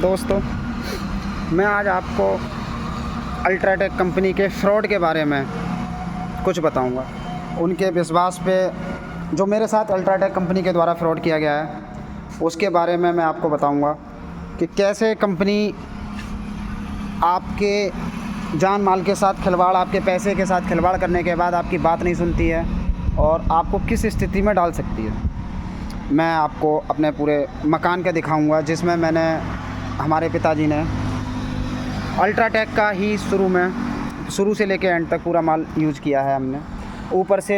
दोस्तों, मैं आज आपको अल्ट्राटेक कंपनी के फ्रॉड के बारे में कुछ बताऊंगा। उनके विश्वास पे जो मेरे साथ अल्ट्राटेक कंपनी के द्वारा फ्रॉड किया गया है उसके बारे में मैं आपको बताऊंगा कि कैसे कंपनी आपके जान माल के साथ खिलवाड़, आपके पैसे के साथ खिलवाड़ करने के बाद आपकी बात नहीं सुनती है और आपको किस स्थिति में डाल सकती है। मैं आपको अपने पूरे मकान का दिखाऊंगा जिसमें मैंने हमारे पिताजी ने अल्ट्राटेक का ही शुरू से लेके एंड तक पूरा माल यूज़ किया है। हमने ऊपर से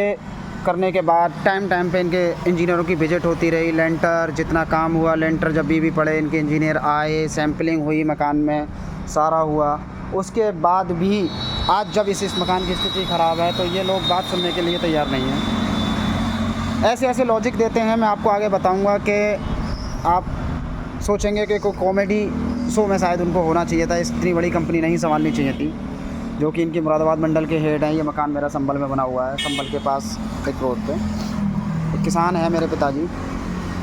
करने के बाद टाइम पे इनके इंजीनियरों की विज़िट होती रही। लेंटर जितना काम हुआ, लेंटर जब भी पड़े इनके इंजीनियर आए, सैम्पलिंग हुई मकान में, सारा हुआ। उसके बाद भी आज जब इस मकान की स्थिति ख़राब है तो ये लोग बात सुनने के लिए तैयार नहीं हैं। ऐसे लॉजिक देते हैं, मैं आपको आगे बताऊंगा कि आप सोचेंगे कि कोई कॉमेडी शो में शायद उनको होना चाहिए था। इतनी बड़ी कंपनी नहीं संभालनी चाहिए थी, जो कि इनकी मुरादाबाद मंडल के हेड हैं। ये मकान मेरा संभल में बना हुआ है, संभल के पास एक रोड पे। एक किसान है मेरे पिताजी,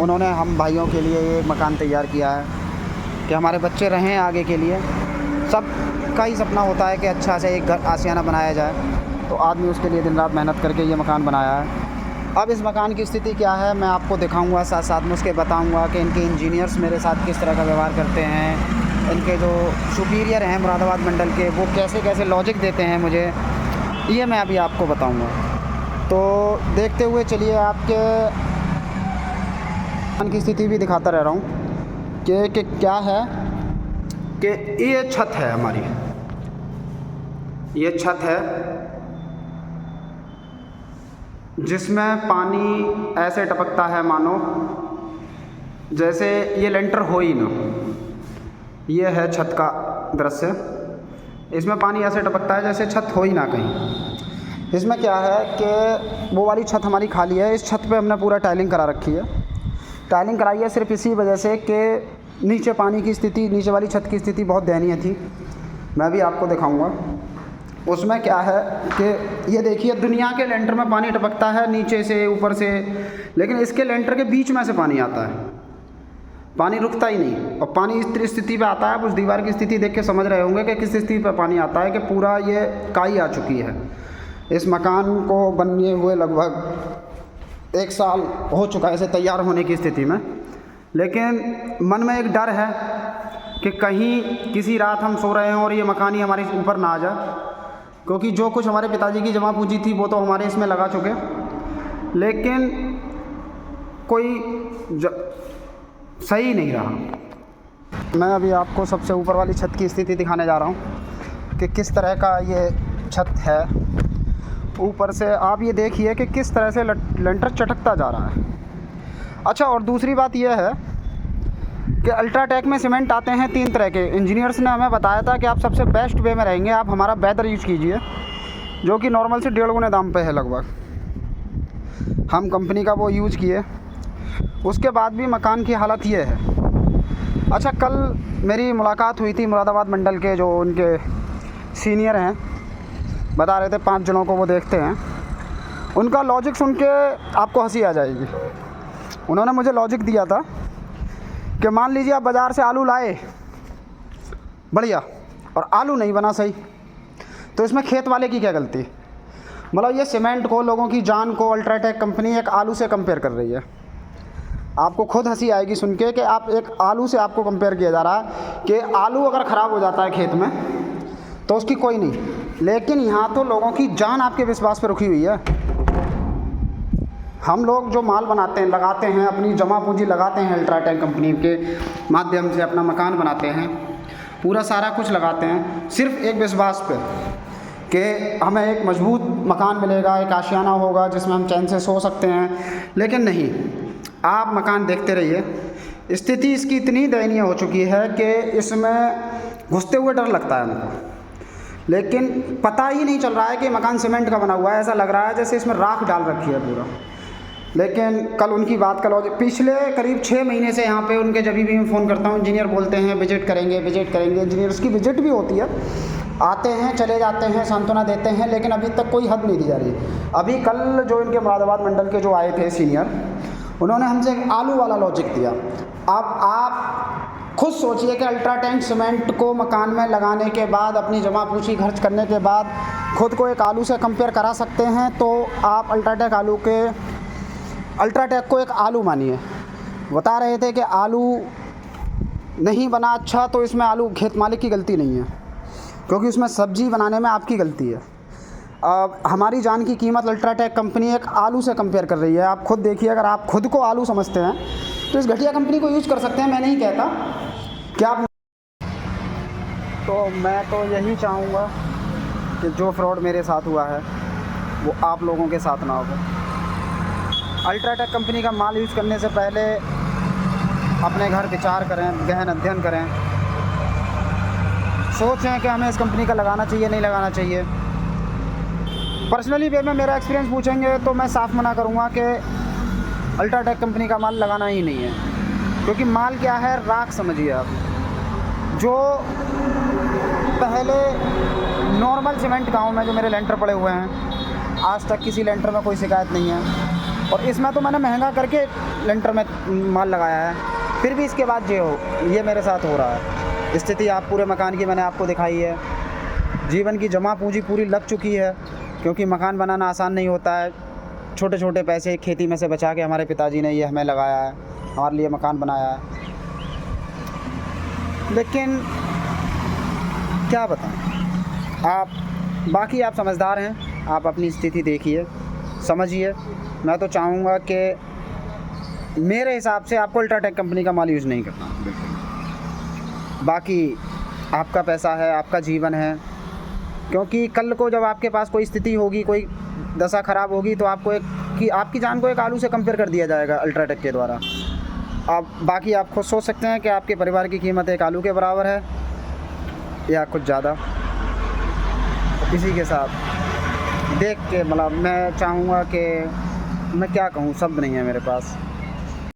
उन्होंने हम भाइयों के लिए ये मकान तैयार किया है कि हमारे बच्चे रहें आगे के लिए। सबका ही सपना होता है कि अच्छा से एक घर आशियाना बनाया जाए, तो आदमी उसके लिए दिन रात मेहनत करके ये मकान बनाया है। अब इस मकान की स्थिति क्या है मैं आपको दिखाऊंगा, साथ साथ में उसके बताऊंगा कि इनके इंजीनियर्स मेरे साथ किस तरह का व्यवहार करते हैं। इनके जो सुपीरियर हैं मुरादाबाद मंडल के, वो कैसे लॉजिक देते हैं मुझे, ये मैं अभी आपको बताऊंगा। तो देखते हुए चलिए, आपके मकान की स्थिति भी दिखाता रह रहा हूँ कि क्या है कि ये छत है हमारी। ये छत है जिसमें पानी ऐसे टपकता है मानो जैसे ये लेंटर हो ही ना। ये है छत का दृश्य। इसमें पानी ऐसे टपकता है जैसे छत हो ही ना कहीं। इसमें क्या है कि वो वाली छत हमारी खाली है। इस छत पे हमने पूरा टाइलिंग करा रखी है। टाइलिंग कराई है सिर्फ इसी वजह से कि नीचे पानी की स्थिति, नीचे वाली छत की स्थिति बहुत दयनीय थी। मैं भी आपको दिखाऊंगा। उसमें क्या है कि ये देखिए, दुनिया के लेंटर में पानी टपकता है नीचे से ऊपर से, लेकिन इसके लेंटर के बीच में से पानी आता है। पानी रुकता ही नहीं, और पानी इस स्थिति पे आता है। उस दीवार की स्थिति देख के समझ रहे होंगे कि किस स्थिति पे पानी आता है, कि पूरा ये काई आ चुकी है। इस मकान को बने हुए लगभग 1 साल हो चुका है इसे तैयार होने की स्थिति में, लेकिन मन में एक डर है कि कहीं किसी रात हम सो रहे हों और ये मकान ही हमारे ऊपर ना आ जाए, क्योंकि जो कुछ हमारे पिताजी की जमा पूंजी थी वो तो हमारे इसमें लगा चुके, लेकिन कोई सही नहीं रहा। मैं अभी आपको सबसे ऊपर वाली छत की स्थिति दिखाने जा रहा हूँ कि किस तरह का ये छत है। ऊपर से आप ये देखिए कि किस तरह से लेंटर चटकता जा रहा है। अच्छा, और दूसरी बात यह है कि अल्ट्राटेक में सीमेंट आते हैं 3 तरह के। इंजीनियर्स ने हमें बताया था कि आप सबसे बेस्ट वे में रहेंगे, आप हमारा बेहतर यूज़ कीजिए, जो कि नॉर्मल से 1.5 गुने दाम पे है लगभग। हम कंपनी का वो यूज़ किए, उसके बाद भी मकान की हालत ये है। अच्छा, कल मेरी मुलाकात हुई थी मुरादाबाद मंडल के जो उनके सीनियर हैं, बता रहे थे 5 जनों को वो देखते हैं। उनका लॉजिक सुन के आपको हंसी आ जाएगी। उन्होंने मुझे लॉजिक दिया था कि मान लीजिए आप बाज़ार से आलू लाए बढ़िया, और आलू नहीं बना सही, तो इसमें खेत वाले की क्या गलती? मतलब ये सीमेंट को, लोगों की जान को अल्ट्राटेक कंपनी एक आलू से कंपेयर कर रही है। आपको खुद हंसी आएगी सुन के कि आप एक आलू से आपको कंपेयर किया जा रहा है कि आलू अगर ख़राब हो जाता है खेत में तो उसकी कोई नहीं, लेकिन यहाँ तो लोगों की जान आपके विश्वास पर रुकी हुई है। हम लोग जो माल बनाते हैं, लगाते हैं, अपनी जमा पूंजी लगाते हैं, अल्ट्राटेक कंपनी के माध्यम से अपना मकान बनाते हैं, पूरा सारा कुछ लगाते हैं सिर्फ एक विश्वास पे कि हमें एक मजबूत मकान मिलेगा, एक आशियाना होगा जिसमें हम चैन से सो सकते हैं। लेकिन नहीं, आप मकान देखते रहिए। स्थिति इसकी इतनी दयनीय हो चुकी है कि इसमें घुसते हुए डर लगता है हमको, लेकिन पता ही नहीं चल रहा है कि मकान सीमेंट का बना हुआ है। ऐसा लग रहा है जैसे इसमें राख डाल रखी है पूरा। लेकिन कल उनकी बात का लॉजिक, पिछले करीब 6 महीने से यहाँ पे उनके जब भी मैं फ़ोन करता हूँ, इंजीनियर बोलते हैं विजिट करेंगे। इंजीनियर्स की विजिट भी होती है, आते हैं चले जाते हैं, सांत्वना देते हैं, लेकिन अभी तक कोई हद नहीं दी जा रही। अभी कल जो इनके मुरादाबाद मंडल के जो आए थे सीनियर, उन्होंने हमसे एक आलू वाला लॉजिक दिया। अब आप खुद सोचिए कि अल्ट्राटेक सीमेंट को मकान में लगाने के बाद, अपनी जमा पूंजी खर्च करने के बाद खुद को एक आलू से कंपेयर करा सकते हैं, तो आप अल्ट्राटेक को एक आलू मानिए। बता रहे थे कि आलू नहीं बना अच्छा, तो इसमें आलू खेत मालिक की गलती नहीं है, क्योंकि उसमें सब्ज़ी बनाने में आपकी गलती है। अब हमारी जान की कीमत अल्ट्राटेक कंपनी एक आलू से कंपेयर कर रही है। आप खुद देखिए, अगर आप खुद को आलू समझते हैं तो इस घटिया कंपनी को यूज़ कर सकते हैं, मैं नहीं कहता कि आप। तो मैं तो यही चाहूँगा कि जो फ्रॉड मेरे साथ हुआ है वो आप लोगों के साथ ना हो। अल्ट्राटेक कंपनी का माल यूज़ करने से पहले अपने घर विचार करें, गहन अध्ययन करें, सोचें कि हमें इस कंपनी का लगाना चाहिए नहीं लगाना चाहिए। पर्सनली वे में मेरा एक्सपीरियंस पूछेंगे तो मैं साफ मना करूँगा कि अल्ट्राटेक कंपनी का माल लगाना ही नहीं है, क्योंकि माल क्या है, राख समझिए आप। जो पहले नॉर्मल सीमेंट गाँव में जो मेरे लेंटर पड़े हुए हैं, आज तक किसी लेंटर में कोई शिकायत नहीं है, और इसमें तो मैंने महंगा करके लेंटर में माल लगाया है, फिर भी इसके बाद ये मेरे साथ हो रहा है। स्थिति आप पूरे मकान की मैंने आपको दिखाई है। जीवन की जमा पूंजी पूरी लग चुकी है, क्योंकि मकान बनाना आसान नहीं होता है। छोटे छोटे पैसे खेती में से बचा के हमारे पिताजी ने ये हमें लगाया है, हमारे लिए मकान बनाया है। लेकिन क्या बताएं, आप बाकी आप समझदार हैं, आप अपनी स्थिति देखिए, समझिए। मैं तो चाहूँगा कि मेरे हिसाब से आपको अल्ट्राटेक कंपनी का माल यूज़ नहीं करना बिल्कुल। बाकी आपका पैसा है, आपका जीवन है, क्योंकि कल को जब आपके पास कोई स्थिति होगी, कोई दशा ख़राब होगी, तो आपकी जान को एक आलू से कंपेयर कर दिया जाएगा अल्ट्राटेक के द्वारा। अब बाकी आप खुद सोच सकते हैं कि आपके परिवार की कीमत एक आलू के बराबर है या कुछ ज़्यादा। इसी के साथ देख के मतलब मैं चाहूँगा कि मैं क्या कहूँ, शब्द नहीं है मेरे पास।